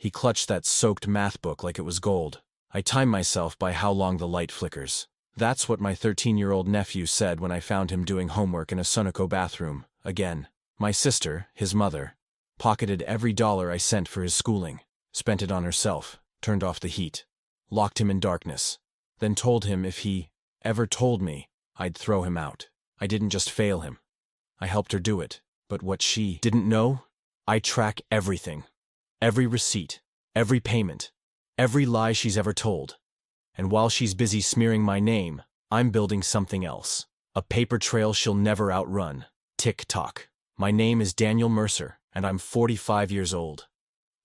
He clutched that soaked math book like it was gold. I time myself by how long the light flickers. That's what my 13-year-old nephew said when I found him doing homework in a Sunoco bathroom, again. My sister, his mother, pocketed every dollar I sent for his schooling, spent it on herself, turned off the heat, locked him in darkness, then told him if he ever told me, I'd throw him out. I didn't just fail him. I helped her do it. But what she didn't know? I track everything. Every receipt, every payment, every lie she's ever told. And while she's busy smearing my name, I'm building something else. A paper trail she'll never outrun. Tick-tock. My name is Daniel Mercer, and I'm 45 years old.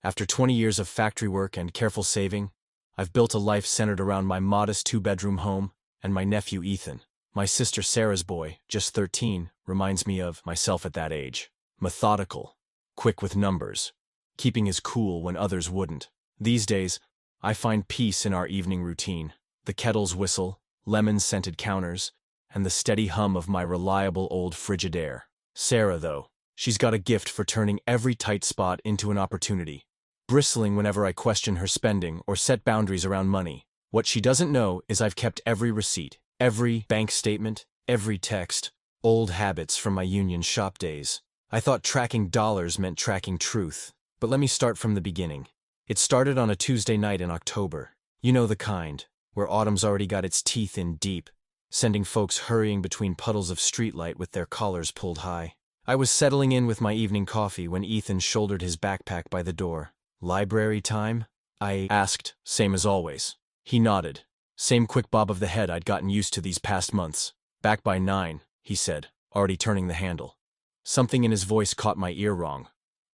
After 20 years of factory work and careful saving, I've built a life centered around my modest 2-bedroom home and my nephew Ethan. My sister Sarah's boy, just 13, reminds me of myself at that age. Methodical, quick with numbers, keeping his cool when others wouldn't. These days, I find peace in our evening routine. The kettle's whistle, lemon-scented counters, and the steady hum of my reliable old Frigidaire. Sarah, though, she's got a gift for turning every tight spot into an opportunity, bristling whenever I question her spending or set boundaries around money. What she doesn't know is I've kept every receipt, every bank statement, every text, old habits from my union shop days. I thought tracking dollars meant tracking truth, but let me start from the beginning. It started on a Tuesday night in October. You know the kind, where autumn's already got its teeth in deep, sending folks hurrying between puddles of streetlight with their collars pulled high. I was settling in with my evening coffee when Ethan shouldered his backpack by the door. "Library time?" I asked, same as always. He nodded. Same quick bob of the head I'd gotten used to these past months. "Back by 9, he said, already turning the handle. Something in his voice caught my ear wrong.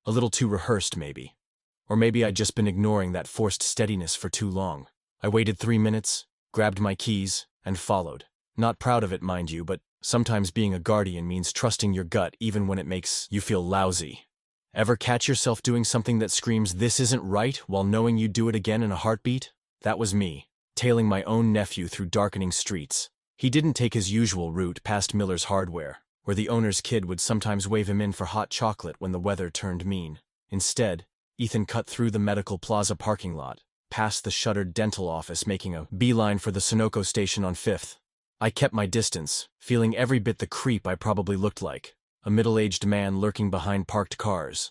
A little too rehearsed, maybe. Or maybe I'd just been ignoring that forced steadiness for too long. I waited 3 minutes, grabbed my keys, and followed. Not proud of it, mind you, but sometimes being a guardian means trusting your gut even when it makes you feel lousy. Ever catch yourself doing something that screams, "This isn't right," while knowing you'd do it again in a heartbeat? That was me, tailing my own nephew through darkening streets. He didn't take his usual route past Miller's Hardware, where the owner's kid would sometimes wave him in for hot chocolate when the weather turned mean. Instead, Ethan cut through the Medical Plaza parking lot, past the shuttered dental office, making a beeline for the Sunoco station on 5th. I kept my distance, feeling every bit the creep I probably looked like, a middle-aged man lurking behind parked cars.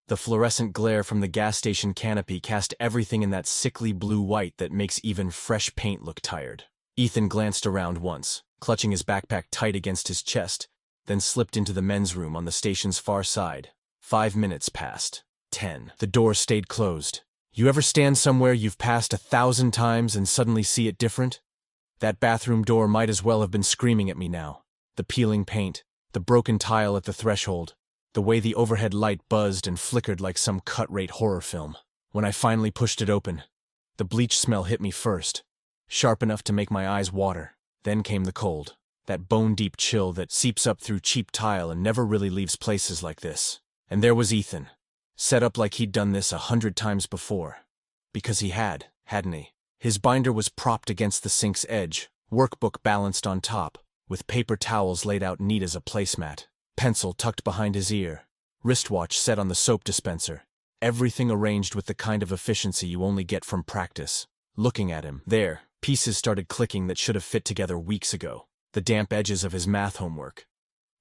The fluorescent glare from the gas station canopy cast everything in that sickly blue-white that makes even fresh paint look tired. Ethan glanced around once, clutching his backpack tight against his chest, then slipped into the men's room on the station's far side. 5 minutes passed. 10. The door stayed closed. You ever stand somewhere you've passed 1,000 times and suddenly see it different? That bathroom door might as well have been screaming at me now. The peeling paint, the broken tile at the threshold, the way the overhead light buzzed and flickered like some cut-rate horror film. When I finally pushed it open, the bleach smell hit me first, sharp enough to make my eyes water. Then came the cold, that bone-deep chill that seeps up through cheap tile and never really leaves places like this. And there was Ethan, set up like he'd done this 100 times before. Because he had, hadn't he? His binder was propped against the sink's edge, workbook balanced on top, with paper towels laid out neat as a placemat, pencil tucked behind his ear, wristwatch set on the soap dispenser, everything arranged with the kind of efficiency you only get from practice. Looking at him, there, pieces started clicking that should have fit together weeks ago. The damp edges of his math homework,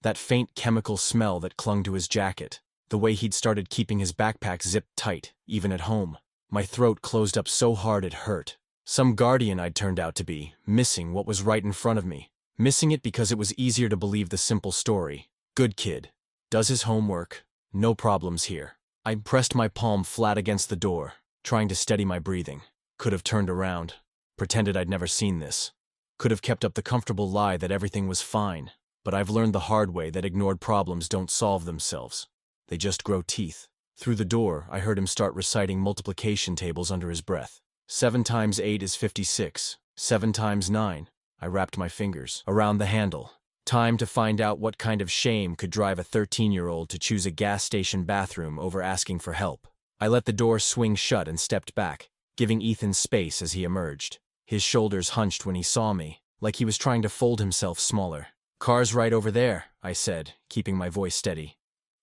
that faint chemical smell that clung to his jacket, the way he'd started keeping his backpack zipped tight, even at home. My throat closed up so hard it hurt. Some guardian I'd turned out to be, missing what was right in front of me. Missing it because it was easier to believe the simple story. Good kid. Does his homework. No problems here. I pressed my palm flat against the door, trying to steady my breathing. Could have turned around, pretended I'd never seen this. Could have kept up the comfortable lie that everything was fine. But I've learned the hard way that ignored problems don't solve themselves. They just grow teeth. Through the door, I heard him start reciting multiplication tables under his breath. 7 times 8 is 56. 7 times 9. I wrapped my fingers around the handle. Time to find out what kind of shame could drive a 13-year-old to choose a gas station bathroom over asking for help. I let the door swing shut and stepped back, giving Ethan space as he emerged. His shoulders hunched when he saw me, like he was trying to fold himself smaller. "Car's right over there," I said, keeping my voice steady.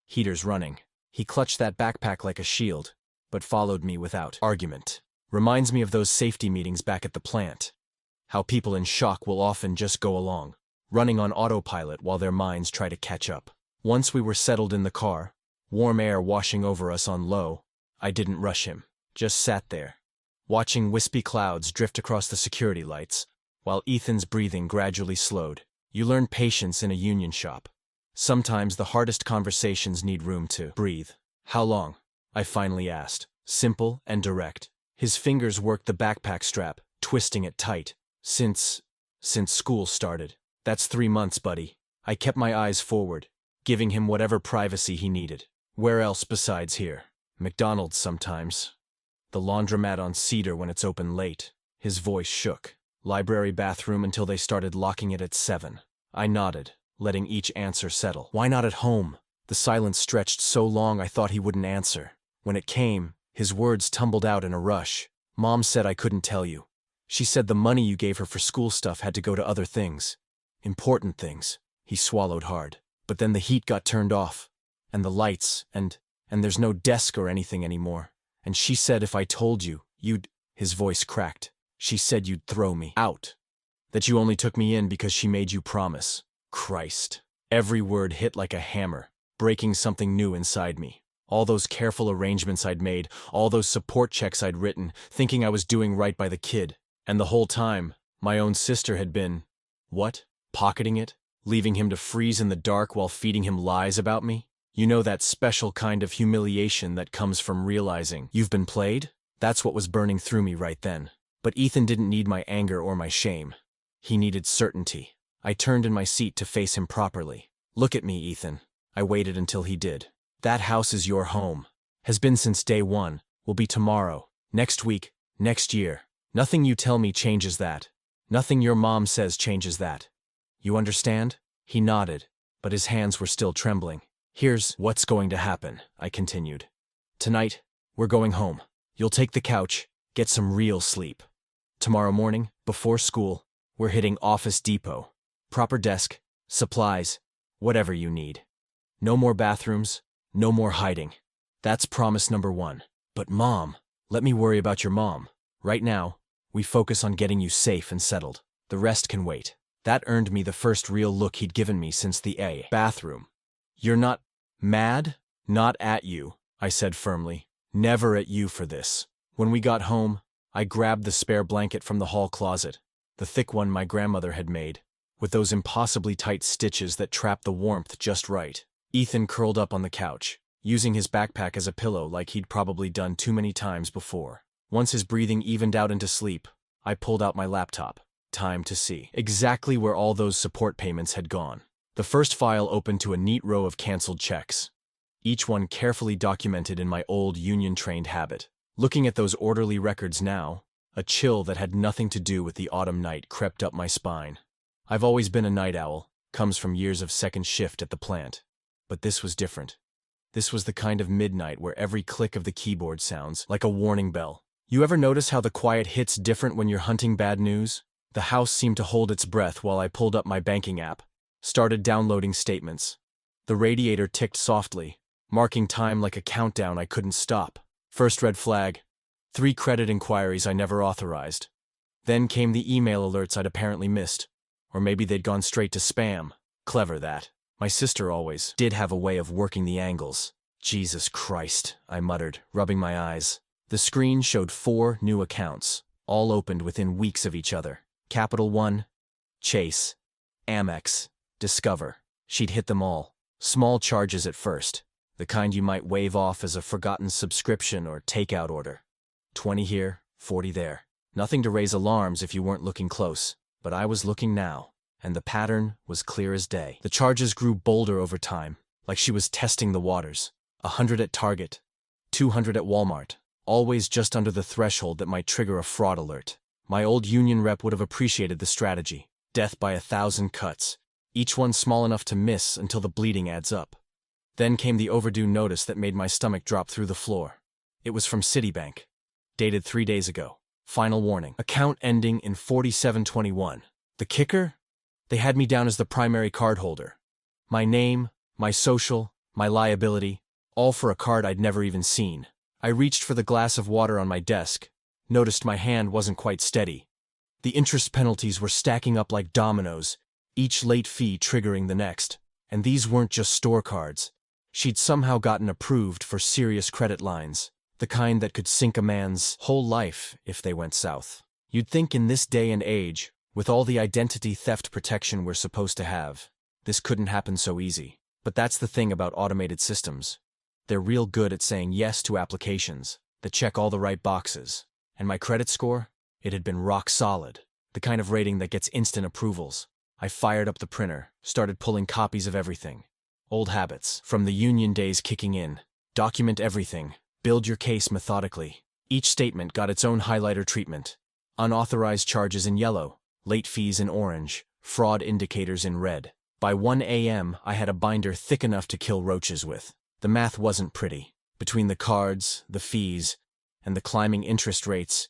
"Heater's running." He clutched that backpack like a shield, but followed me without argument. Reminds me of those safety meetings back at the plant. How people in shock will often just go along, running on autopilot while their minds try to catch up. Once we were settled in the car, warm air washing over us on low, I didn't rush him, just sat there, watching wispy clouds drift across the security lights, while Ethan's breathing gradually slowed. You learn patience in a union shop. Sometimes the hardest conversations need room to breathe. How long? I finally asked, simple and direct. His fingers worked the backpack strap, twisting it tight. Since school started. That's 3 months, buddy. I kept my eyes forward, giving him whatever privacy he needed. Where else besides here? McDonald's sometimes. The laundromat on Cedar when it's open late. His voice shook. Library bathroom until they started locking it at 7. I nodded, letting each answer settle. Why not at home? The silence stretched so long I thought he wouldn't answer. When it came, his words tumbled out in a rush. Mom said I couldn't tell you. She said the money you gave her for school stuff had to go to other things. Important things. He swallowed hard. But then the heat got turned off. And the lights, and there's no desk or anything anymore. And she said if I told you, you'd... His voice cracked. She said you'd throw me out. That you only took me in because she made you promise. Christ. Every word hit like a hammer, breaking something new inside me. All those careful arrangements I'd made, all those support checks I'd written, thinking I was doing right by the kid. And the whole time, my own sister had been... What? Pocketing it? Leaving him to freeze in the dark while feeding him lies about me? You know that special kind of humiliation that comes from realizing you've been played? That's what was burning through me right then. But Ethan didn't need my anger or my shame. He needed certainty. I turned in my seat to face him properly. Look at me, Ethan. I waited until he did. That house is your home. Has been since day one. Will be tomorrow. Next week. Next year. Nothing you tell me changes that. Nothing your mom says changes that. You understand? He nodded, but his hands were still trembling. Here's what's going to happen, I continued. Tonight, we're going home. You'll take the couch, get some real sleep. Tomorrow morning, before school, we're hitting Office Depot. Proper desk, supplies, whatever you need. No more bathrooms, no more hiding. That's promise number 1. But Mom, let me worry about your mom. Right now, we focus on getting you safe and settled. The rest can wait. That earned me the first real look he'd given me since the bathroom. You're not mad? Not at you, I said firmly. Never at you for this. When we got home, I grabbed the spare blanket from the hall closet, the thick one my grandmother had made, with those impossibly tight stitches that trapped the warmth just right. Ethan curled up on the couch, using his backpack as a pillow like he'd probably done too many times before. Once his breathing evened out into sleep, I pulled out my laptop. Time to see exactly where all those support payments had gone. The first file opened to a neat row of canceled checks, each one carefully documented in my old union-trained habit. Looking at those orderly records now, a chill that had nothing to do with the autumn night crept up my spine. I've always been a night owl, comes from years of second shift at the plant. But this was different. This was the kind of midnight where every click of the keyboard sounds like a warning bell. You ever notice how the quiet hits different when you're hunting bad news? The house seemed to hold its breath while I pulled up my banking app, started downloading statements. The radiator ticked softly, marking time like a countdown I couldn't stop. First red flag, 3 credit inquiries I never authorized. Then came the email alerts I'd apparently missed, or maybe they'd gone straight to spam. Clever that. My sister always did have a way of working the angles. Jesus Christ, I muttered, rubbing my eyes. The screen showed 4 new accounts, all opened within weeks of each other. Capital One, Chase, Amex, Discover. She'd hit them all. Small charges at first, the kind you might wave off as a forgotten subscription or takeout order. 20 here, 40 there. Nothing to raise alarms if you weren't looking close, but I was looking now, and the pattern was clear as day. The charges grew bolder over time, like she was testing the waters. 100 at Target, 200 at Walmart, always just under the threshold that might trigger a fraud alert. My old union rep would have appreciated the strategy. Death by 1,000 cuts, each one small enough to miss until the bleeding adds up. Then came the overdue notice that made my stomach drop through the floor. It was from Citibank, dated 3 days ago. Final warning. Account ending in 4721. The kicker? They had me down as the primary cardholder. My name, my social, my liability, all for a card I'd never even seen. I reached for the glass of water on my desk, noticed my hand wasn't quite steady. The interest penalties were stacking up like dominoes, each late fee triggering the next. And these weren't just store cards. She'd somehow gotten approved for serious credit lines, the kind that could sink a man's whole life if they went south. You'd think in this day and age, with all the identity theft protection we're supposed to have, this couldn't happen so easy. But that's the thing about automated systems. They're real good at saying yes to applications that check all the right boxes. And my credit score? It had been rock solid, the kind of rating that gets instant approvals. I fired up the printer, started pulling copies of everything. Old habits, from the union days kicking in. Document everything. Build your case methodically. Each statement got its own highlighter treatment. Unauthorized charges in yellow, late fees in orange, fraud indicators in red. By 1 a.m., I had a binder thick enough to kill roaches with. The math wasn't pretty. Between the cards, the fees, and the climbing interest rates,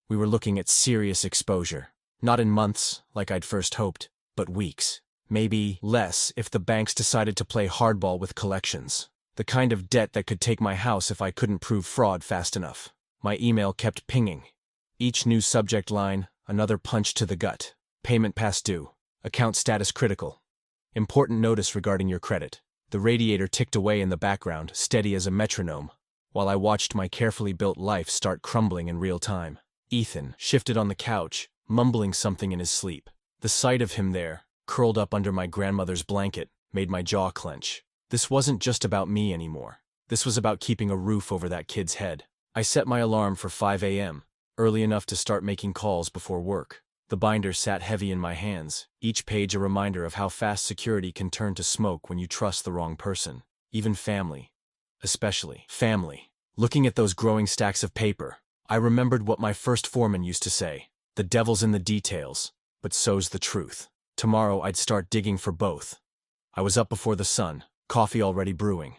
we were looking at serious exposure. Not in months, like I'd first hoped, but weeks. Maybe less if the banks decided to play hardball with collections. The kind of debt that could take my house if I couldn't prove fraud fast enough. My email kept pinging. Each new subject line, another punch to the gut. Payment past due. Account status critical. Important notice regarding your credit. The radiator ticked away in the background, steady as a metronome, while I watched my carefully built life start crumbling in real time. Ethan shifted on the couch, mumbling something in his sleep. The sight of him there, curled up under my grandmother's blanket, made my jaw clench. This wasn't just about me anymore. This was about keeping a roof over that kid's head. I set my alarm for 5 a.m., early enough to start making calls before work. The binder sat heavy in my hands, each page a reminder of how fast security can turn to smoke when you trust the wrong person. Even family. Especially family. Looking at those growing stacks of paper, I remembered what my first foreman used to say. The devil's in the details, but so's the truth. Tomorrow I'd start digging for both. I was up before the sun, coffee already brewing.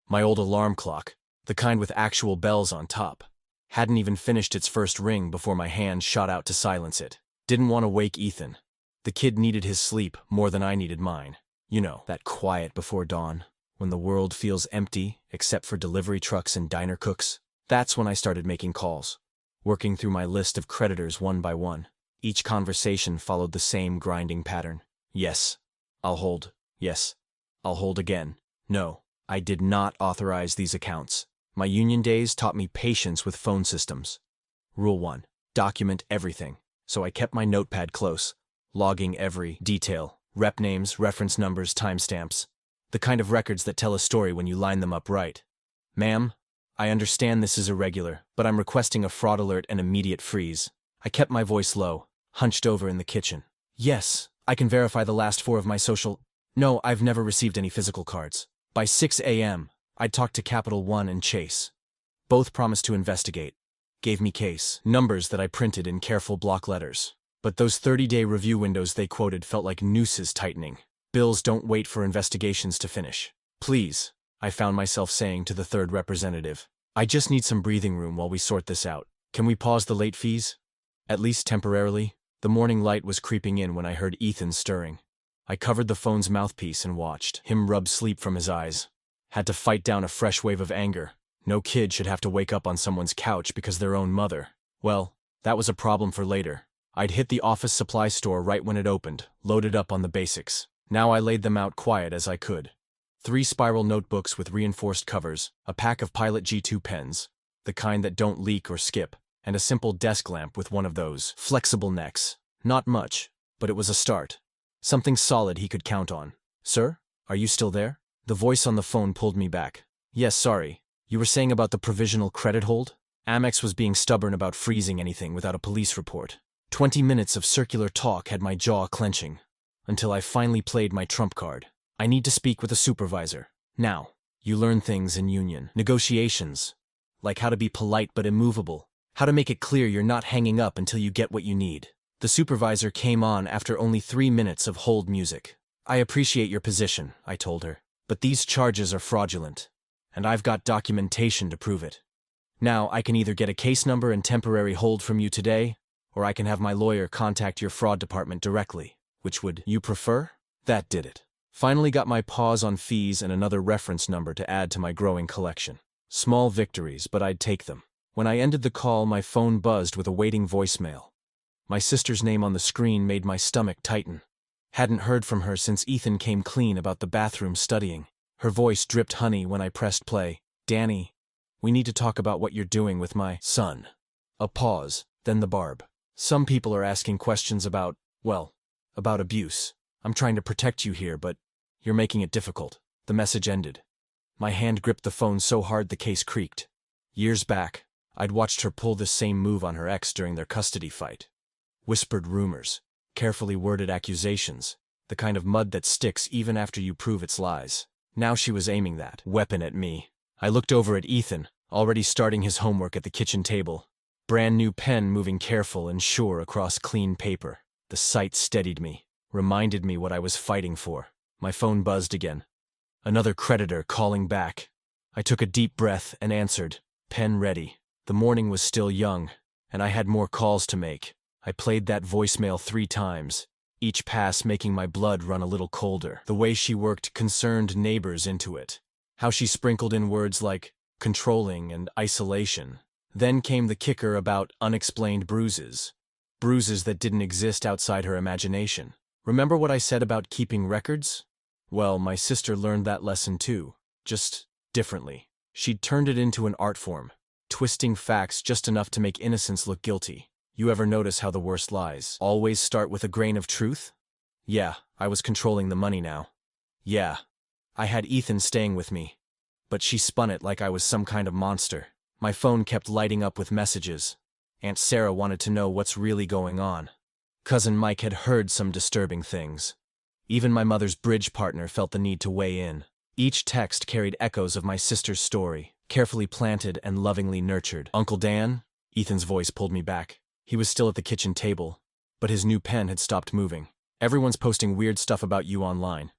My old alarm clock, the kind with actual bells on top, hadn't even finished its first ring before my hand shot out to silence it. Didn't want to wake Ethan. The kid needed his sleep more than I needed mine. You know, that quiet before dawn, when the world feels empty except for delivery trucks and diner cooks. That's when I started making calls, working through my list of creditors one by one. Each conversation followed the same grinding pattern. Yes, I'll hold. Yes, I'll hold again. No, I did not authorize these accounts. My union days taught me patience with phone systems. Rule 1. Document everything. So I kept my notepad close, logging every detail. Rep names, reference numbers, timestamps. The kind of records that tell a story when you line them up right. Ma'am, I understand this is irregular, but I'm requesting a fraud alert and immediate freeze. I kept my voice low, hunched over in the kitchen. Yes, I can verify the last 4 of my social... No, I've never received any physical cards. By 6 a.m., I'd talked to Capital One and Chase. Both promised to investigate. Gave me case numbers that I printed in careful block letters. But those 30-day review windows they quoted felt like nooses tightening. Bills don't wait for investigations to finish. Please, I found myself saying to the third representative. I just need some breathing room while we sort this out. Can we pause the late fees? At least temporarily. The morning light was creeping in when I heard Ethan stirring. I covered the phone's mouthpiece and watched him rub sleep from his eyes. Had to fight down a fresh wave of anger. No kid should have to wake up on someone's couch because their own mother. Well, that was a problem for later. I'd hit the office supply store right when it opened, loaded up on the basics. Now I laid them out quiet as I could. 3 spiral notebooks with reinforced covers, a pack of Pilot G2 pens, the kind that don't leak or skip, and a simple desk lamp with one of those flexible necks. Not much, but it was a start. Something solid he could count on. Sir, are you still there? The voice on the phone pulled me back. Yes, sorry. You were saying about the provisional credit hold? Amex was being stubborn about freezing anything without a police report. 20 minutes of circular talk had my jaw clenching, until I finally played my trump card. I need to speak with a supervisor. Now, you learn things in union negotiations, like how to be polite but immovable, how to make it clear you're not hanging up until you get what you need. The supervisor came on after only 3 minutes of hold music. I appreciate your position, I told her, but these charges are fraudulent, and I've got documentation to prove it. Now, I can either get a case number and temporary hold from you today, or I can have my lawyer contact your fraud department directly. Which would you prefer? That did it. Finally got my paws on fees and another reference number to add to my growing collection. Small victories, but I'd take them. When I ended the call, my phone buzzed with a waiting voicemail. My sister's name on the screen made my stomach tighten. Hadn't heard from her since Ethan came clean about the bathroom studying. Her voice dripped honey when I pressed play. "Danny, we need to talk about what you're doing with my son." A pause, then the barb. "Some people are asking questions about abuse. I'm trying to protect you here, but you're making it difficult." The message ended. My hand gripped the phone so hard the case creaked. Years back, I'd watched her pull this same move on her ex during their custody fight. Whispered rumors, carefully worded accusations, the kind of mud that sticks even after you prove its lies. Now she was aiming that weapon at me. I looked over at Ethan, already starting his homework at the kitchen table. Brand new pen moving careful and sure across clean paper. The sight steadied me, reminded me what I was fighting for. My phone buzzed again. Another creditor calling back. I took a deep breath and answered, pen ready. The morning was still young, and I had more calls to make. I played that voicemail 3 times, each pass making my blood run a little colder. The way she worked concerned neighbors into it. How she sprinkled in words like controlling and isolation. Then came the kicker about unexplained bruises. Bruises that didn't exist outside her imagination. Remember what I said about keeping records? Well, my sister learned that lesson too, just differently. She'd turned it into an art form, twisting facts just enough to make innocence look guilty. You ever notice how the worst lies always start with a grain of truth? Yeah, I was controlling the money now. Yeah, I had Ethan staying with me. But she spun it like I was some kind of monster. My phone kept lighting up with messages. Aunt Sarah wanted to know what's really going on. Cousin Mike had heard some disturbing things. Even my mother's bridge partner felt the need to weigh in. Each text carried echoes of my sister's story, carefully planted and lovingly nurtured. "Uncle Dan?" Ethan's voice pulled me back. He was still at the kitchen table, but his new pen had stopped moving. "Everyone's posting weird stuff about you online.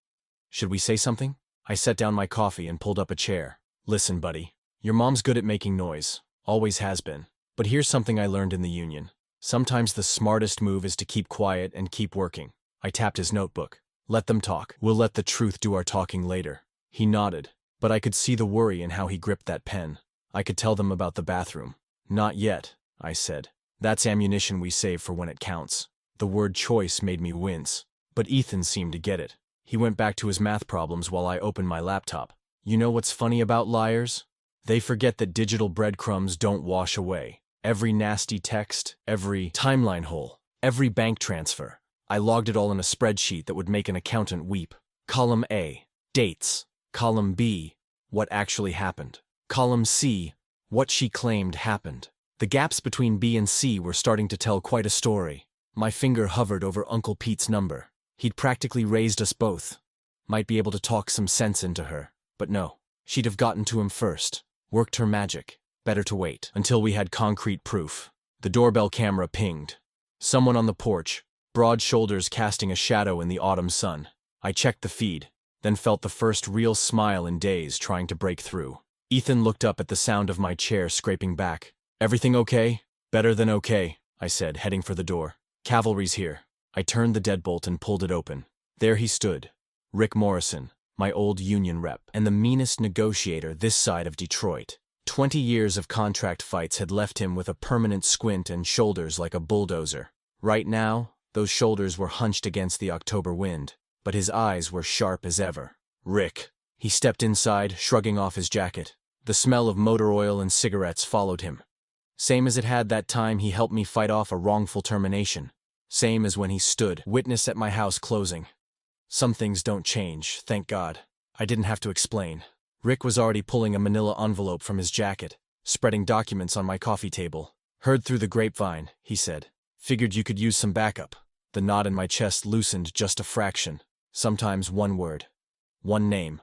Should we say something?" I set down my coffee and pulled up a chair. "Listen, buddy. Your mom's good at making noise. Always has been. But here's something I learned in the union. Sometimes the smartest move is to keep quiet and keep working." I tapped his notebook. "Let them talk. We'll let the truth do our talking later." He nodded, but I could see the worry in how he gripped that pen. I could tell them about the bathroom. "Not yet," I said. "That's ammunition we save for when it counts." The word choice made me wince, but Ethan seemed to get it. He went back to his math problems while I opened my laptop. You know what's funny about liars? They forget that digital breadcrumbs don't wash away. Every nasty text, every timeline hole, every bank transfer. I logged it all in a spreadsheet that would make an accountant weep. Column A, dates. Column B, what actually happened. Column C, what she claimed happened. The gaps between B and C were starting to tell quite a story. My finger hovered over Uncle Pete's number. He'd practically raised us both. Might be able to talk some sense into her. But no, she'd have gotten to him first. Worked her magic. Better to wait until we had concrete proof. The doorbell camera pinged. Someone on the porch, broad shoulders casting a shadow in the autumn sun. I checked the feed, then felt the first real smile in days trying to break through. Ethan looked up at the sound of my chair scraping back. "Everything okay?" "Better than okay," I said, heading for the door. "Cavalry's here." I turned the deadbolt and pulled it open. There he stood, Rick Morrison, my old union rep, and the meanest negotiator this side of Detroit. 20 years of contract fights had left him with a permanent squint and shoulders like a bulldozer. Right now, those shoulders were hunched against the October wind, but his eyes were sharp as ever. "Rick." He stepped inside, shrugging off his jacket. The smell of motor oil and cigarettes followed him. Same as it had that time he helped me fight off a wrongful termination. Same as when he stood, witness at my house closing. Some things don't change, thank God. I didn't have to explain. Rick was already pulling a manila envelope from his jacket, spreading documents on my coffee table. "Heard through the grapevine," he said. "Figured you could use some backup." The knot in my chest loosened just a fraction. Sometimes one word, one name,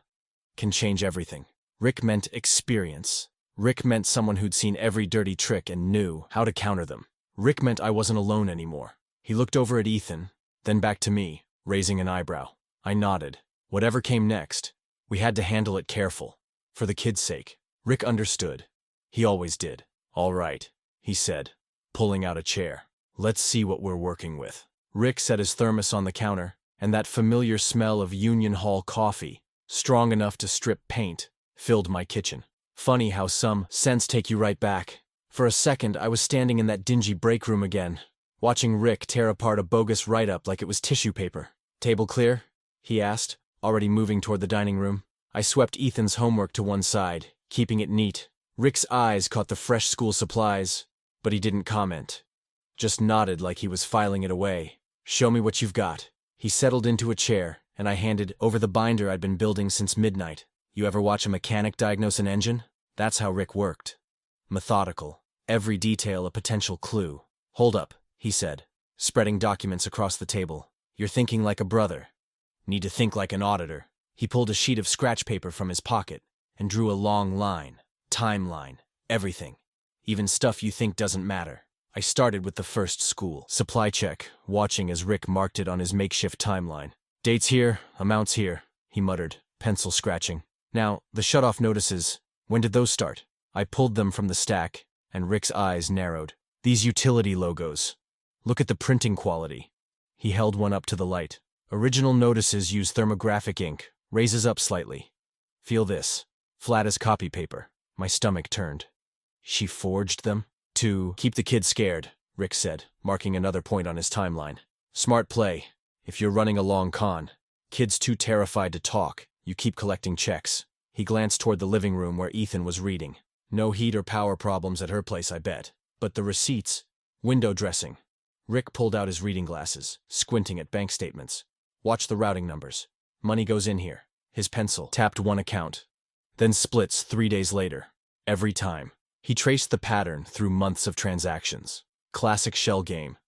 can change everything. Rick meant experience. Rick meant someone who'd seen every dirty trick and knew how to counter them. Rick meant I wasn't alone anymore. He looked over at Ethan, then back to me, raising an eyebrow. I nodded. Whatever came next, we had to handle it careful. For the kid's sake. Rick understood. He always did. "All right," he said, pulling out a chair. "Let's see what we're working with." Rick set his thermos on the counter, and that familiar smell of Union Hall coffee, strong enough to strip paint, filled my kitchen. Funny how some scents take you right back. For a second, I was standing in that dingy break room again, watching Rick tear apart a bogus write-up like it was tissue paper. "Table clear?" he asked, already moving toward the dining room. I swept Ethan's homework to one side, keeping it neat. Rick's eyes caught the fresh school supplies, but he didn't comment. Just nodded like he was filing it away. "Show me what you've got." He settled into a chair, and I handed over the binder I'd been building since midnight. "You ever watch a mechanic diagnose an engine? That's how Rick worked. Methodical. Every detail a potential clue." "Hold up," he said, spreading documents across the table. "You're thinking like a brother. Need to think like an auditor." He pulled a sheet of scratch paper from his pocket and drew a long line. "Timeline. Everything. Even stuff you think doesn't matter." I started with the first school supply check, watching as Rick marked it on his makeshift timeline. "Dates here, amounts here," he muttered, pencil scratching. "Now, the shut-off notices, when did those start?" I pulled them from the stack, and Rick's eyes narrowed. "These utility logos. Look at the printing quality." He held one up to the light. "Original notices use thermographic ink, raises up slightly. Feel this. Flat as copy paper." My stomach turned. "She forged them?" "To keep the kids scared," Rick said, marking another point on his timeline. "Smart play. If you're running a long con, kids too terrified to talk, you keep collecting checks." He glanced toward the living room where Ethan was reading. "No heat or power problems at her place, I bet. But the receipts, window dressing." Rick pulled out his reading glasses, squinting at bank statements. "Watch the routing numbers. Money goes in here." His pencil tapped one account, then splits 3 days later. Every time. He traced the pattern through months of transactions. Classic shell game.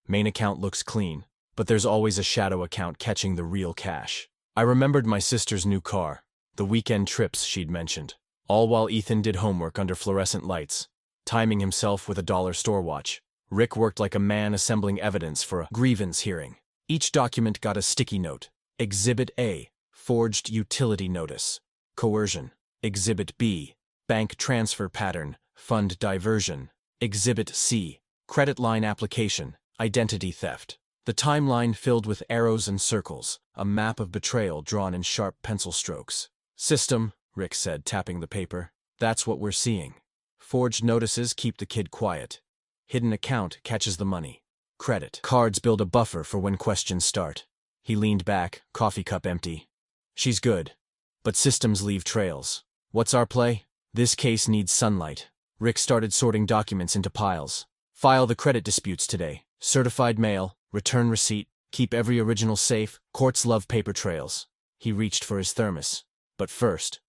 Main account looks clean, but there's always a shadow account catching the real cash. I remembered my sister's new car, the weekend trips she'd mentioned, all while Ethan did homework under fluorescent lights, timing himself with a dollar store watch. Rick worked like a man assembling evidence for a grievance hearing. Each document got a sticky note. Exhibit A, forged utility notice. Coercion. Exhibit B, bank transfer pattern, fund diversion. Exhibit C, credit line application, identity theft. The timeline filled with arrows and circles, a map of betrayal drawn in sharp pencil strokes. "System," Rick said, tapping the paper. "That's what we're seeing. Forged notices keep the kid quiet. Hidden account catches the money. Credit cards build a buffer for when questions start." He leaned back, coffee cup empty. "She's good. But systems leave trails. What's our play? This case needs sunlight." Rick started sorting documents into piles. "File the credit disputes today. Certified mail, return receipt, keep every original safe. Courts love paper trails." He reached for his thermos. "But first."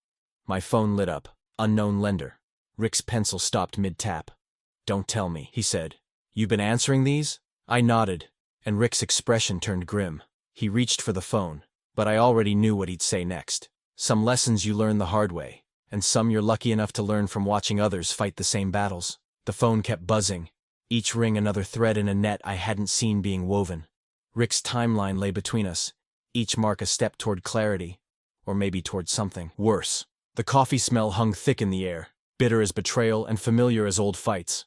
My phone lit up. Unknown lender. Rick's pencil stopped mid-tap. "Don't tell me," he said. "You've been answering these?" I nodded, and Rick's expression turned grim. He reached for the phone, but I already knew what he'd say next. "Some lessons you learn the hard way, and some you're lucky enough to learn from watching others fight the same battles." The phone kept buzzing, each ring another thread in a net I hadn't seen being woven. Rick's timeline lay between us, each mark a step toward clarity, or maybe toward something worse. The coffee smell hung thick in the air, bitter as betrayal and familiar as old fights.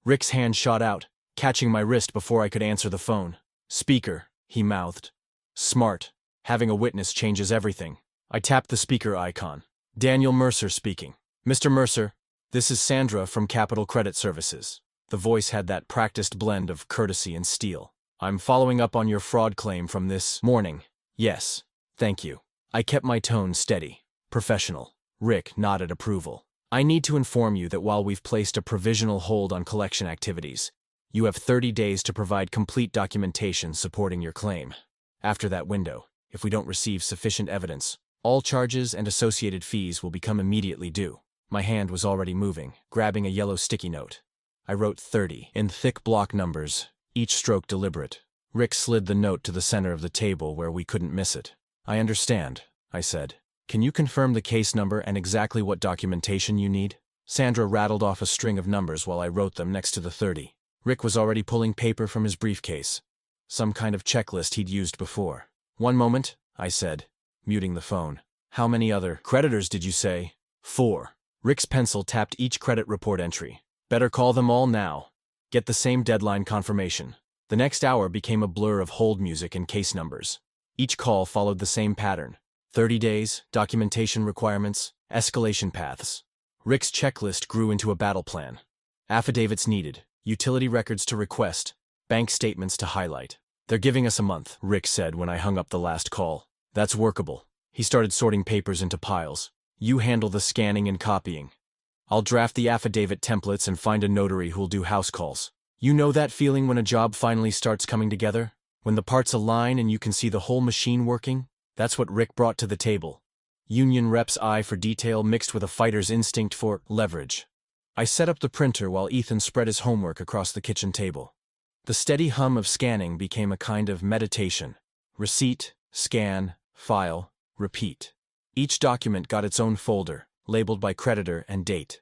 Rick's hand shot out, catching my wrist before I could answer the phone. "Speaker," he mouthed. "Smart. Having a witness changes everything." I tapped the speaker icon. "Daniel Mercer speaking." "Mr. Mercer, this is Sandra from Capital Credit Services." The voice had that practiced blend of courtesy and steel. "I'm following up on your fraud claim from this morning." "Yes, thank you." I kept my tone steady, professional. Rick nodded approval. "I need to inform you that while we've placed a provisional hold on collection activities, you have 30 days to provide complete documentation supporting your claim. After that window, if we don't receive sufficient evidence, all charges and associated fees will become immediately due." My hand was already moving, grabbing a yellow sticky note. I wrote 30 in thick block numbers, each stroke deliberate. Rick slid the note to the center of the table where we couldn't miss it. "I understand," I said. "Can you confirm the case number and exactly what documentation you need?" Sandra rattled off a string of numbers while I wrote them next to the 30. Rick was already pulling paper from his briefcase, some kind of checklist he'd used before. "One moment," I said, muting the phone. "How many other creditors did you say?" 4. Rick's pencil tapped each credit report entry. "Better call them all now. Get the same deadline confirmation." The next hour became a blur of hold music and case numbers. Each call followed the same pattern. 30 days, documentation requirements, escalation paths. Rick's checklist grew into a battle plan. Affidavits needed, utility records to request, bank statements to highlight. "They're giving us a month," Rick said when I hung up the last call. "That's workable." He started sorting papers into piles. "You handle the scanning and copying. I'll draft the affidavit templates and find a notary who'll do house calls." You know that feeling when a job finally starts coming together? When the parts align and you can see the whole machine working? That's what Rick brought to the table. Union rep's eye for detail mixed with a fighter's instinct for leverage. I set up the printer while Ethan spread his homework across the kitchen table. The steady hum of scanning became a kind of meditation. Receipt, scan, file, repeat. Each document got its own folder, labeled by creditor and date.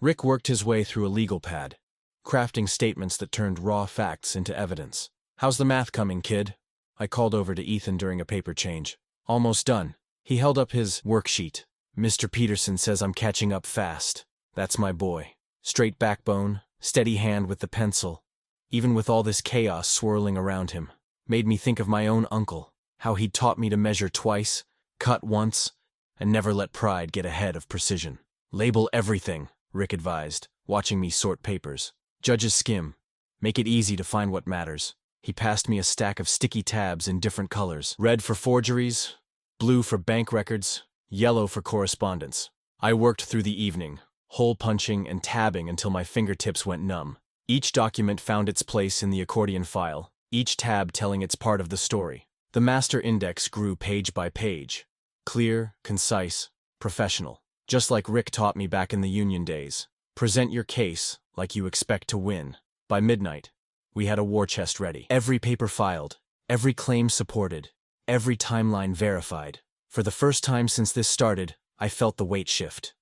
Rick worked his way through a legal pad, crafting statements that turned raw facts into evidence. "How's the math coming, kid?" I called over to Ethan during a paper change. "Almost done." He held up his worksheet. "Mr. Peterson says I'm catching up fast." That's my boy. Straight backbone, steady hand with the pencil. Even with all this chaos swirling around him, made me think of my own uncle, how he'd taught me to measure twice, cut once, and never let pride get ahead of precision. "Label everything," Rick advised, watching me sort papers. "Judges skim. Make it easy to find what matters." He passed me a stack of sticky tabs in different colors. Red for forgeries, blue for bank records, yellow for correspondence. I worked through the evening, hole punching and tabbing until my fingertips went numb. Each document found its place in the accordion file, each tab telling its part of the story. The master index grew page by page. Clear, concise, professional. Just like Rick taught me back in the union days. Present your case like you expect to win. By midnight, we had a war chest ready. Every paper filed, every claim supported, every timeline verified. For the first time since this started, I felt the weight shift.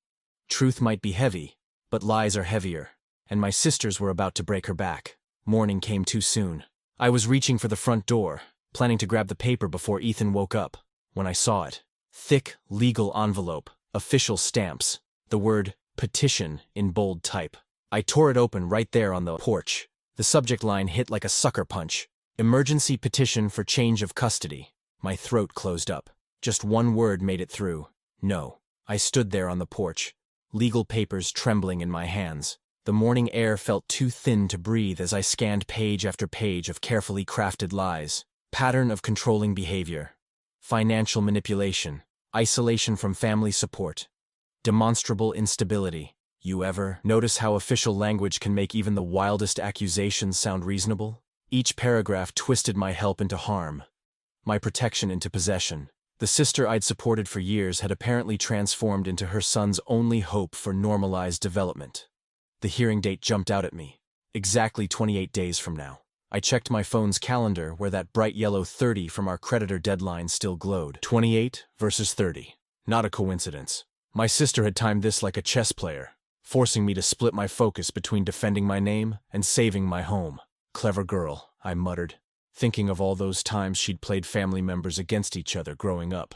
Truth might be heavy, but lies are heavier, and my sisters were about to break her back. Morning came too soon. I was reaching for the front door, planning to grab the paper before Ethan woke up, when I saw it. Thick, legal envelope, official stamps, the word petition in bold type. I tore it open right there on the porch. The subject line hit like a sucker punch. Emergency petition for change of custody. My throat closed up. Just one word made it through. No. I stood there on the porch, legal papers trembling in my hands. The morning air felt too thin to breathe as I scanned page after page of carefully crafted lies. Pattern of controlling behavior. Financial manipulation. Isolation from family support. Demonstrable instability. You ever notice how official language can make even the wildest accusations sound reasonable? Each paragraph twisted my help into harm, my protection into possession. The sister I'd supported for years had apparently transformed into her son's only hope for normalized development. The hearing date jumped out at me. Exactly 28 days from now. I checked my phone's calendar where that bright yellow 30 from our creditor deadline still glowed. 28 versus 30. Not a coincidence. My sister had timed this like a chess player, forcing me to split my focus between defending my name and saving my home. Clever girl, I muttered, thinking of all those times she'd played family members against each other growing up.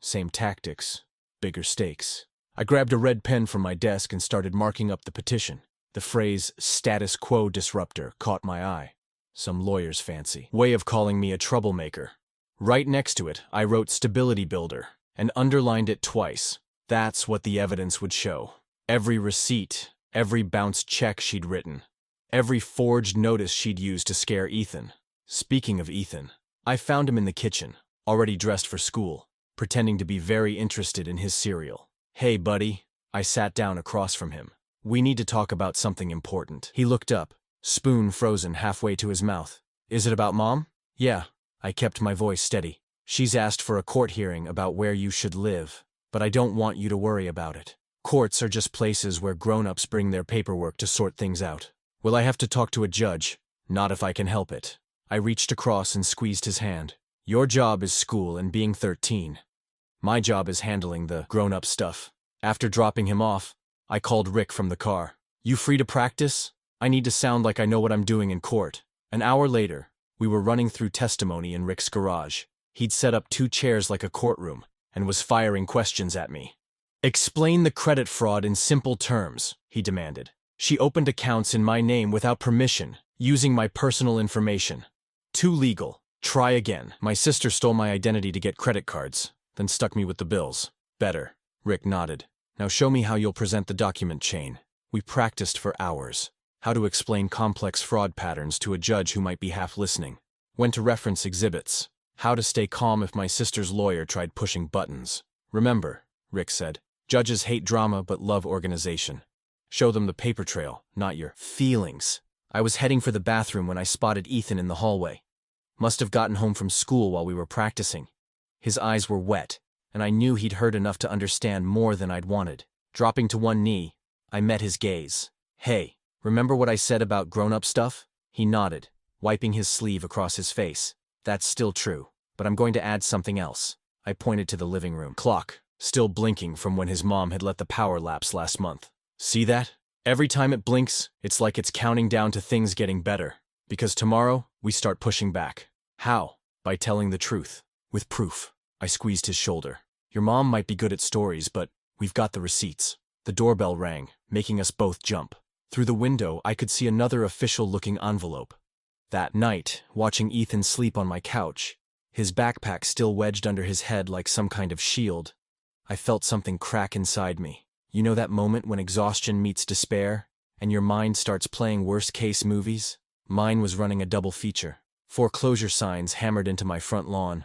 Same tactics, bigger stakes. I grabbed a red pen from my desk and started marking up the petition. The phrase status quo disruptor caught my eye. Some lawyer's fancy way of calling me a troublemaker. Right next to it, I wrote stability builder and underlined it twice. That's what the evidence would show. Every receipt, every bounced check she'd written, every forged notice she'd used to scare Ethan. Speaking of Ethan, I found him in the kitchen, already dressed for school, pretending to be very interested in his cereal. "Hey, buddy." I sat down across from him. "We need to talk about something important." He looked up, spoon frozen halfway to his mouth. "Is it about Mom?" "Yeah." I kept my voice steady. "She's asked for a court hearing about where you should live, but I don't want you to worry about it. Courts are just places where grown-ups bring their paperwork to sort things out. Will I have to talk to a judge? Not if I can help it." I reached across and squeezed his hand. "Your job is school and being 13. My job is handling the grown-up stuff." After dropping him off, I called Rick from the car. "You free to practice? I need to sound like I know what I'm doing in court." An hour later, we were running through testimony in Rick's garage. He'd set up 2 chairs like a courtroom and was firing questions at me. "Explain the credit fraud in simple terms," he demanded. "She opened accounts in my name without permission, using my personal information. Too legal. Try again. My sister stole my identity to get credit cards, then stuck me with the bills." "Better." Rick nodded. Now show me how you'll present the document chain. We practiced for hours. How to explain complex fraud patterns to a judge who might be half listening. When to reference exhibits. How to stay calm if my sister's lawyer tried pushing buttons. Remember, Rick said, judges hate drama but love organization. Show them the paper trail, not your feelings. I was heading for the bathroom when I spotted Ethan in the hallway. Must have gotten home from school while we were practicing. His eyes were wet, and I knew he'd heard enough to understand more than I'd wanted. Dropping to one knee, I met his gaze. Hey, remember what I said about grown-up stuff? He nodded, wiping his sleeve across his face. That's still true, but I'm going to add something else. I pointed to the living room clock, still blinking from when his mom had let the power lapse last month. See that? Every time it blinks, it's like it's counting down to things getting better. Because tomorrow, we start pushing back. How? By telling the truth. With proof. I squeezed his shoulder. Your mom might be good at stories, but we've got the receipts. The doorbell rang, making us both jump. Through the window, I could see another official-looking envelope. That night, watching Ethan sleep on my couch, his backpack still wedged under his head like some kind of shield, I felt something crack inside me. You know that moment when exhaustion meets despair, and your mind starts playing worst-case movies? Mine was running a double feature. Foreclosure signs hammered into my front lawn,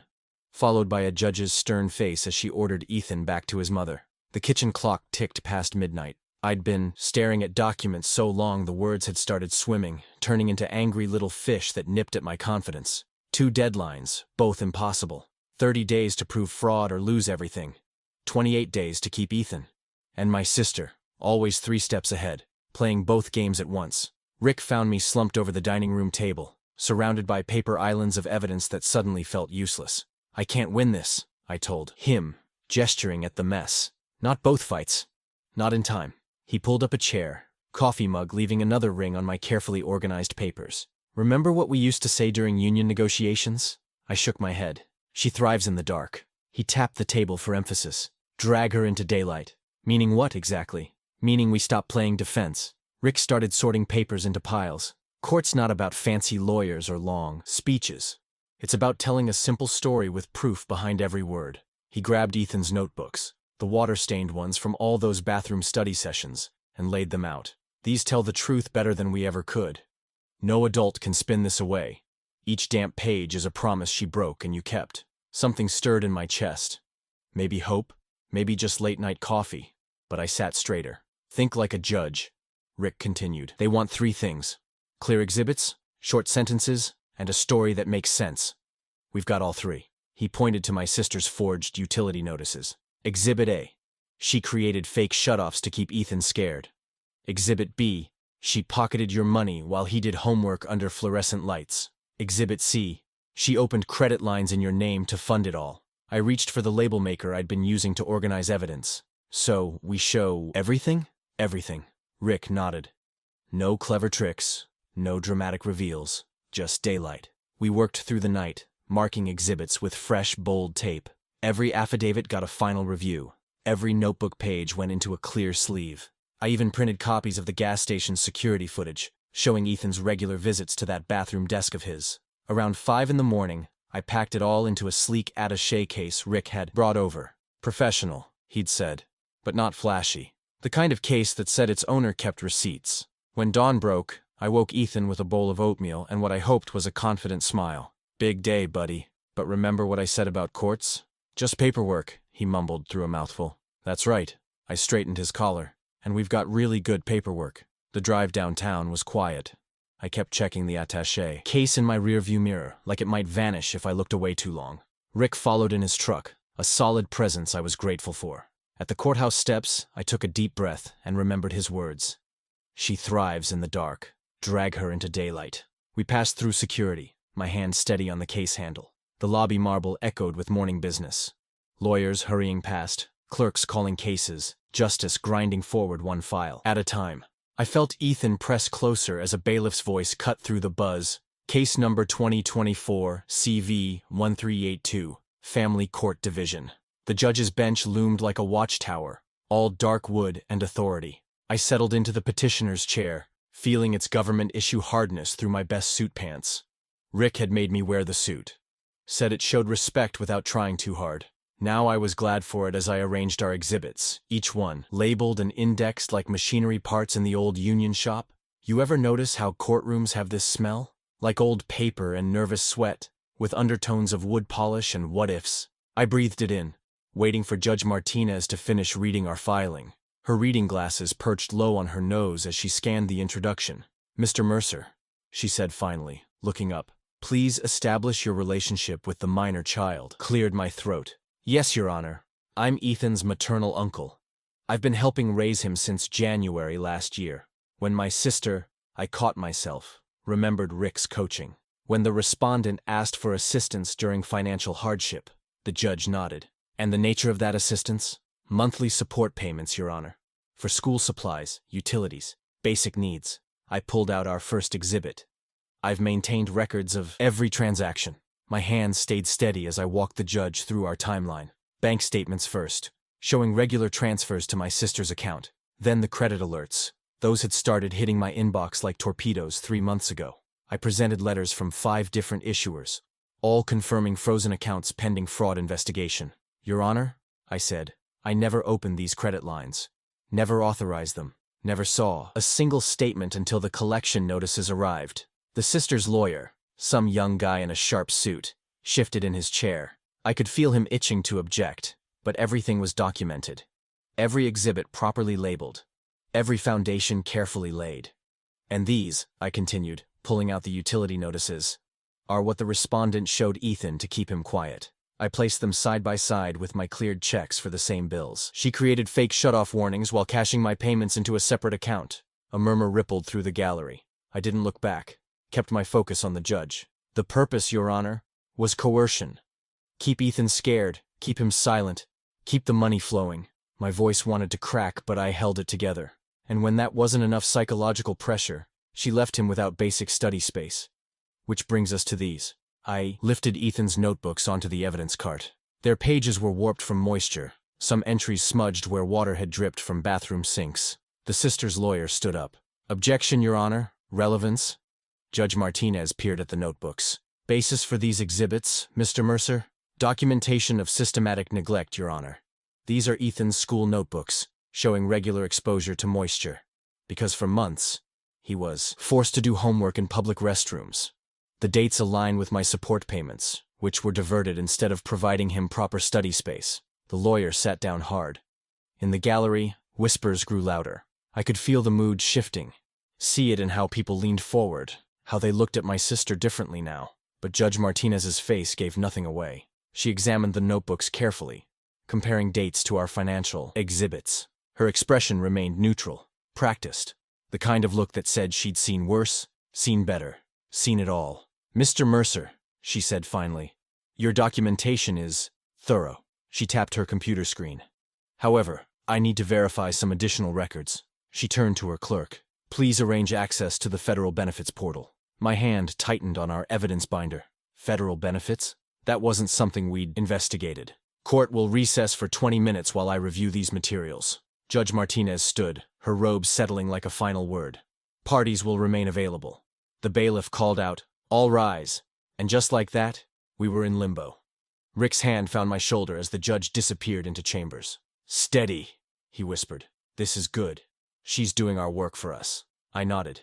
followed by a judge's stern face as she ordered Ethan back to his mother. The kitchen clock ticked past midnight. I'd been staring at documents so long the words had started swimming, turning into angry little fish that nipped at my confidence. 2 deadlines, both impossible. 30 days to prove fraud or lose everything. 28 days to keep Ethan. And my sister, always 3 steps ahead, playing both games at once. Rick found me slumped over the dining room table, surrounded by paper islands of evidence that suddenly felt useless. I can't win this, I told him, gesturing at the mess. Not both fights. Not in time. He pulled up a chair, coffee mug leaving another ring on my carefully organized papers. Remember what we used to say during union negotiations? I shook my head. She thrives in the dark. He tapped the table for emphasis. Drag her into daylight. Meaning what exactly? Meaning we stop playing defense. Rick started sorting papers into piles. Court's not about fancy lawyers or long speeches. It's about telling a simple story with proof behind every word. He grabbed Ethan's notebooks, the water-stained ones from all those bathroom study sessions, and laid them out. These tell the truth better than we ever could. No adult can spin this away. Each damp page is a promise she broke and you kept. Something stirred in my chest. Maybe hope, maybe just late-night coffee. But I sat straighter. Think like a judge, Rick continued. They want 3 things. Clear exhibits, short sentences, and a story that makes sense. We've got all 3. He pointed to my sister's forged utility notices. Exhibit A. She created fake shutoffs to keep Ethan scared. Exhibit B. She pocketed your money while he did homework under fluorescent lights. Exhibit C. She opened credit lines in your name to fund it all. I reached for the label maker I'd been using to organize evidence. So, we show everything? Everything. Rick nodded. No clever tricks, no dramatic reveals, just daylight. We worked through the night, marking exhibits with fresh, bold tape. Every affidavit got a final review. Every notebook page went into a clear sleeve. I even printed copies of the gas station's security footage, showing Ethan's regular visits to that bathroom desk of his. Around 5 in the morning, I packed it all into a sleek attaché case Rick had brought over. Professional, he'd said, but not flashy. The kind of case that said its owner kept receipts. When dawn broke, I woke Ethan with a bowl of oatmeal and what I hoped was a confident smile. Big day, buddy. But remember what I said about courts? Just paperwork, he mumbled through a mouthful. That's right. I straightened his collar. And we've got really good paperwork. The drive downtown was quiet. I kept checking the attaché case in my rearview mirror, like it might vanish if I looked away too long. Rick followed in his truck, a solid presence I was grateful for. At the courthouse steps, I took a deep breath and remembered his words. She thrives in the dark. Drag her into daylight. We passed through security, my hand steady on the case handle. The lobby marble echoed with morning business. Lawyers hurrying past, clerks calling cases, justice grinding forward one file at a time. I felt Ethan press closer as a bailiff's voice cut through the buzz. Case number 2024 CV 1382, Family Court Division. The judge's bench loomed like a watchtower, all dark wood and authority. I settled into the petitioner's chair, feeling its government-issue hardness through my best suit pants. Rick had made me wear the suit. Said it showed respect without trying too hard. Now I was glad for it as I arranged our exhibits, each one labeled and indexed like machinery parts in the old union shop. You ever notice how courtrooms have this smell? Like old paper and nervous sweat, with undertones of wood polish and what-ifs. I breathed it in, waiting for Judge Martinez to finish reading our filing. Her reading glasses perched low on her nose as she scanned the introduction. "Mr. Mercer," she said finally, looking up. "Please establish your relationship with the minor child." Cleared my throat. "Yes, Your Honor. I'm Ethan's maternal uncle. I've been helping raise him since January last year. When my sister, I caught myself, remembered Rick's coaching. When the respondent asked for assistance during financial hardship, the judge nodded. And the nature of that assistance? Monthly support payments, Your Honor. For school supplies, utilities, basic needs. I pulled out our first exhibit. I've maintained records of every transaction. My hands stayed steady as I walked the judge through our timeline. Bank statements first, showing regular transfers to my sister's account. Then the credit alerts. Those had started hitting my inbox like torpedoes 3 months ago. I presented letters from 5 different issuers, all confirming frozen accounts pending fraud investigation. "Your Honor," I said, "I never opened these credit lines. Never authorized them. Never saw a single statement until the collection notices arrived." The sister's lawyer, some young guy in a sharp suit, shifted in his chair. I could feel him itching to object, but everything was documented. Every exhibit properly labeled. Every foundation carefully laid. "And these," I continued, pulling out the utility notices, "are what the respondent showed Ethan to keep him quiet." I placed them side by side with my cleared checks for the same bills. "She created fake shutoff warnings while cashing my payments into a separate account." A murmur rippled through the gallery. I didn't look back, kept my focus on the judge. "The purpose, Your Honor, was coercion. Keep Ethan scared, keep him silent, keep the money flowing." My voice wanted to crack, but I held it together. And when that wasn't enough psychological pressure, she left him without basic study space. Which brings us to these. I lifted Ethan's notebooks onto the evidence cart. Their pages were warped from moisture, some entries smudged where water had dripped from bathroom sinks. The sister's lawyer stood up. "Objection, Your Honor. Relevance." Judge Martinez peered at the notebooks. "Basis for these exhibits, Mr. Mercer? Documentation of systematic neglect, Your Honor. These are Ethan's school notebooks, showing regular exposure to moisture. Because for months, he was forced to do homework in public restrooms. The dates align with my support payments, which were diverted instead of providing him proper study space." The lawyer sat down hard. In the gallery, whispers grew louder. I could feel the mood shifting, see it in how people leaned forward, how they looked at my sister differently now. But Judge Martinez's face gave nothing away. She examined the notebooks carefully, comparing dates to our financial exhibits. Her expression remained neutral, practiced, the kind of look that said she'd seen worse, seen better, seen it all. "Mr. Mercer," she said finally, "your documentation is thorough." She tapped her computer screen. "However, I need to verify some additional records." She turned to her clerk. "Please arrange access to the federal benefits portal." My hand tightened on our evidence binder. Federal benefits? That wasn't something we'd investigated. "Court will recess for 20 minutes while I review these materials." Judge Martinez stood, her robe settling like a final word. "Parties will remain available." The bailiff called out, "All rise." And just like that, we were in limbo. Rick's hand found my shoulder as the judge disappeared into chambers. "Steady," he whispered. "This is good. She's doing our work for us." I nodded,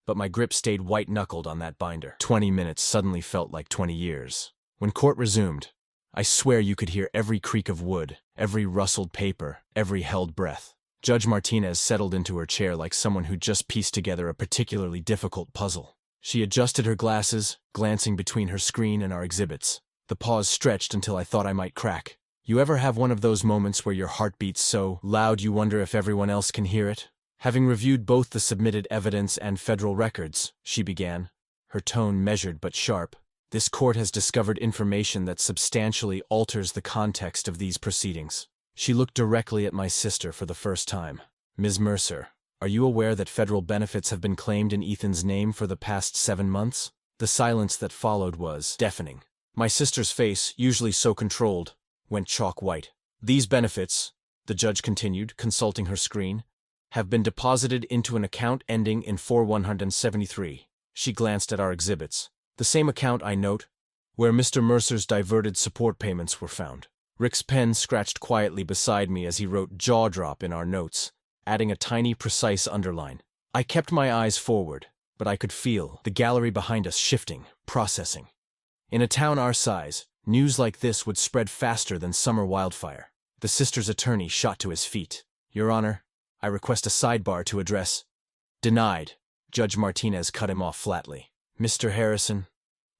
but my grip stayed white-knuckled on that binder. 20 minutes suddenly felt like 20 years. When court resumed, I swear you could hear every creak of wood, every rustled paper, every held breath. Judge Martinez settled into her chair like someone who'd just pieced together a particularly difficult puzzle. She adjusted her glasses, glancing between her screen and our exhibits. The pause stretched until I thought I might crack. "You ever have one of those moments where your heart beats so loud you wonder if everyone else can hear it?" "Having reviewed both the submitted evidence and federal records," she began, her tone measured but sharp, "this court has discovered information that substantially alters the context of these proceedings." She looked directly at my sister for the first time. "Ms. Mercer, are you aware that federal benefits have been claimed in Ethan's name for the past 7 months? The silence that followed was deafening. My sister's face, usually so controlled, went chalk white. "These benefits," the judge continued, consulting her screen, "have been deposited into an account ending in 4173. She glanced at our exhibits. "The same account, I note, where Mr. Mercer's diverted support payments were found." Rick's pen scratched quietly beside me as he wrote "jaw drop" in our notes, adding a tiny, precise underline. I kept my eyes forward, but I could feel the gallery behind us shifting, processing. In a town our size, news like this would spread faster than summer wildfire. The sister's attorney shot to his feet. "Your Honor, I request a sidebar to address." "Denied." Judge Martinez cut him off flatly. "Mr. Harrison,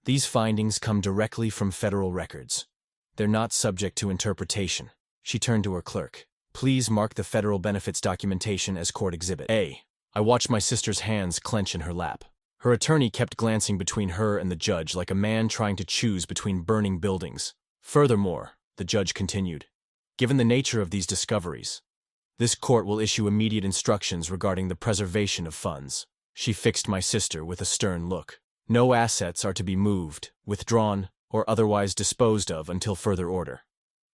these findings come directly from federal records. They're not subject to interpretation." She turned to her clerk. "Please mark the federal benefits documentation as court exhibit A." I watched my sister's hands clench in her lap. Her attorney kept glancing between her and the judge like a man trying to choose between burning buildings. "Furthermore," the judge continued, "given the nature of these discoveries, this court will issue immediate instructions regarding the preservation of funds." She fixed my sister with a stern look. "No assets are to be moved, withdrawn, or otherwise disposed of until further order.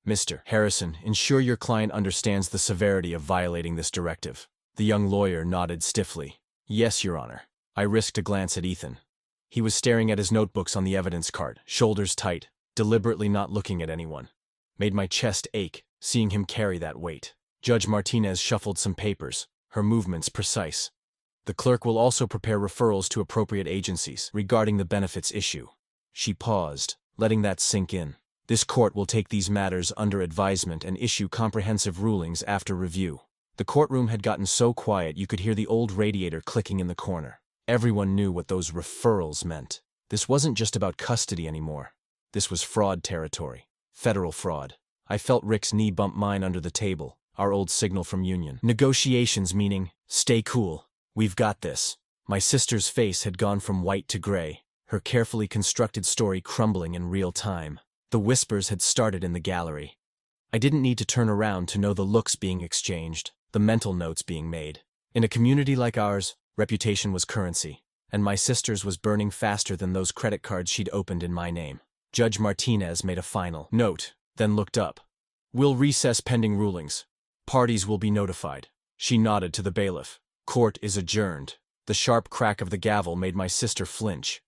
Mr. Harrison, ensure your client understands the severity of violating this directive." The young lawyer nodded stiffly. "Yes, Your Honor." I risked a glance at Ethan. He was staring at his notebooks on the evidence cart, shoulders tight, deliberately not looking at anyone. Made my chest ache, seeing him carry that weight. Judge Martinez shuffled some papers, her movements precise. "The clerk will also prepare referrals to appropriate agencies regarding the benefits issue." She paused, letting that sink in. "This court will take these matters under advisement and issue comprehensive rulings after review." The courtroom had gotten so quiet you could hear the old radiator clicking in the corner. Everyone knew what those referrals meant. This wasn't just about custody anymore. This was fraud territory. Federal fraud. I felt Rick's knee bump mine under the table, our old signal from Union. Negotiations meaning, "Stay cool. We've got this." My sister's face had gone from white to gray, her carefully constructed story crumbling in real time. The whispers had started in the gallery. I didn't need to turn around to know the looks being exchanged, the mental notes being made. In a community like ours, reputation was currency, and my sister's was burning faster than those credit cards she'd opened in my name. Judge Martinez made a final note, then looked up. "We'll recess pending rulings. Parties will be notified." She nodded to the bailiff. "Court is adjourned." The sharp crack of the gavel made my sister flinch.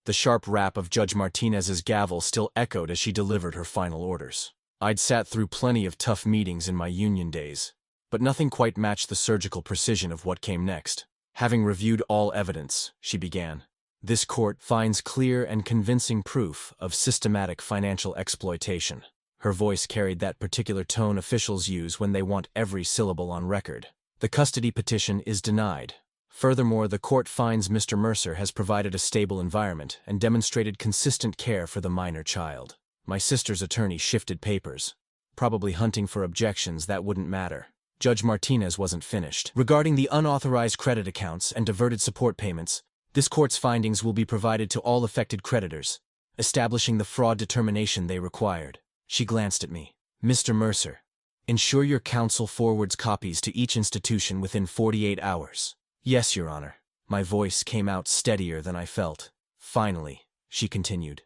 The sharp rap of Judge Martinez's gavel still echoed as she delivered her final orders. I'd sat through plenty of tough meetings in my union days, but nothing quite matched the surgical precision of what came next. "Having reviewed all evidence," she began, "this court finds clear and convincing proof of systematic financial exploitation." Her voice carried that particular tone officials use when they want every syllable on record. "The custody petition is denied. Furthermore, the court finds Mr. Mercer has provided a stable environment and demonstrated consistent care for the minor child." My sister's attorney shifted papers, probably hunting for objections that wouldn't matter. Judge Martinez wasn't finished. "Regarding the unauthorized credit accounts and diverted support payments, this court's findings will be provided to all affected creditors, establishing the fraud determination they required." She glanced at me. "Mr. Mercer, ensure your counsel forwards copies to each institution within 48 hours. "Yes, Your Honor." My voice came out steadier than I felt. "Finally," she continued,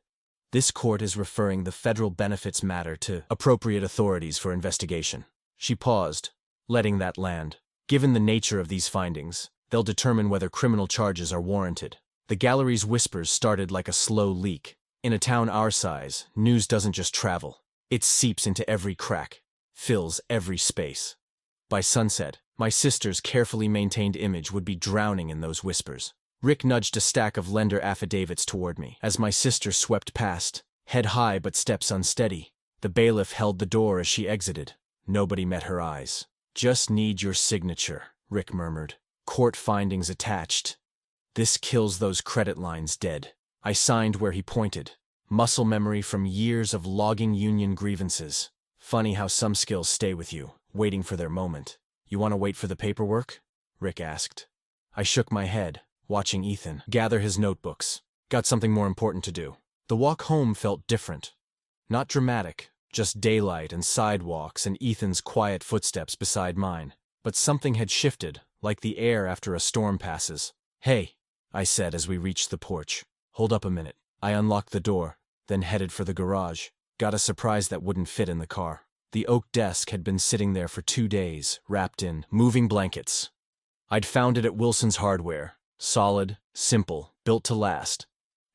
"this court is referring the federal benefits matter to appropriate authorities for investigation." She paused, letting that land. "Given the nature of these findings, they'll determine whether criminal charges are warranted." The gallery's whispers started like a slow leak. In a town our size, news doesn't just travel. It seeps into every crack, fills every space. By sunset, my sister's carefully maintained image would be drowning in those whispers. Rick nudged a stack of lender affidavits toward me as my sister swept past, head high but steps unsteady. The bailiff held the door as she exited. Nobody met her eyes. "Just need your signature," Rick murmured. "Court findings attached." "This kills those credit lines dead." I signed where he pointed. Muscle memory from years of logging union grievances. Funny how some skills stay with you, waiting for their moment. "You want to wait for the paperwork?" Rick asked. I shook my head, watching Ethan gather his notebooks. "Got something more important to do." The walk home felt different. Not dramatic, just daylight and sidewalks and Ethan's quiet footsteps beside mine. But something had shifted, like the air after a storm passes. "Hey," I said as we reached the porch. "Hold up a minute." I unlocked the door, then headed for the garage. Got a surprise that wouldn't fit in the car. The oak desk had been sitting there for 2 days, wrapped in moving blankets. I'd found it at Wilson's Hardware. Solid, simple, built to last.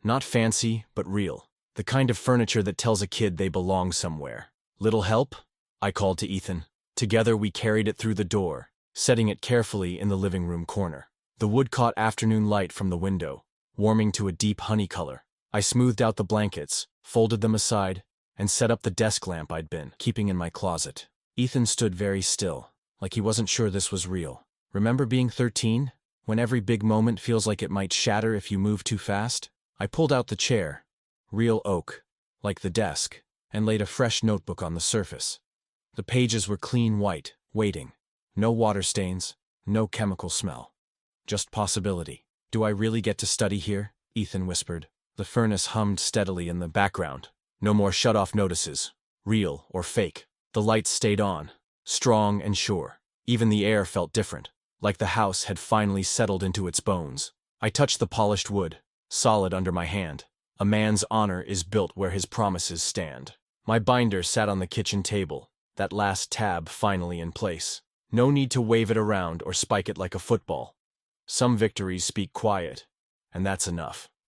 Not fancy, but real. The kind of furniture that tells a kid they belong somewhere. Little help? I called to Ethan. Together we carried it through the door, setting it carefully in the living room corner. The wood caught afternoon light from the window, warming to a deep honey color. I smoothed out the blankets, folded them aside, and set up the desk lamp I'd been keeping in my closet. Ethan stood very still, like he wasn't sure this was real. Remember being 13? When every big moment feels like it might shatter if you move too fast? I pulled out the chair, real oak, like the desk, and laid a fresh notebook on the surface. The pages were clean white, waiting. No water stains, no chemical smell. Just possibility. Do I really get to study here? Ethan whispered. The furnace hummed steadily in the background. No more shut-off notices, real or fake. The lights stayed on, strong and sure. Even the air felt different, like the house had finally settled into its bones. I touched the polished wood, solid under my hand. A man's honor is built where his promises stand. My binder sat on the kitchen table, that last tab finally in place. No need to wave it around or spike it like a football. Some victories speak quiet, and that's enough.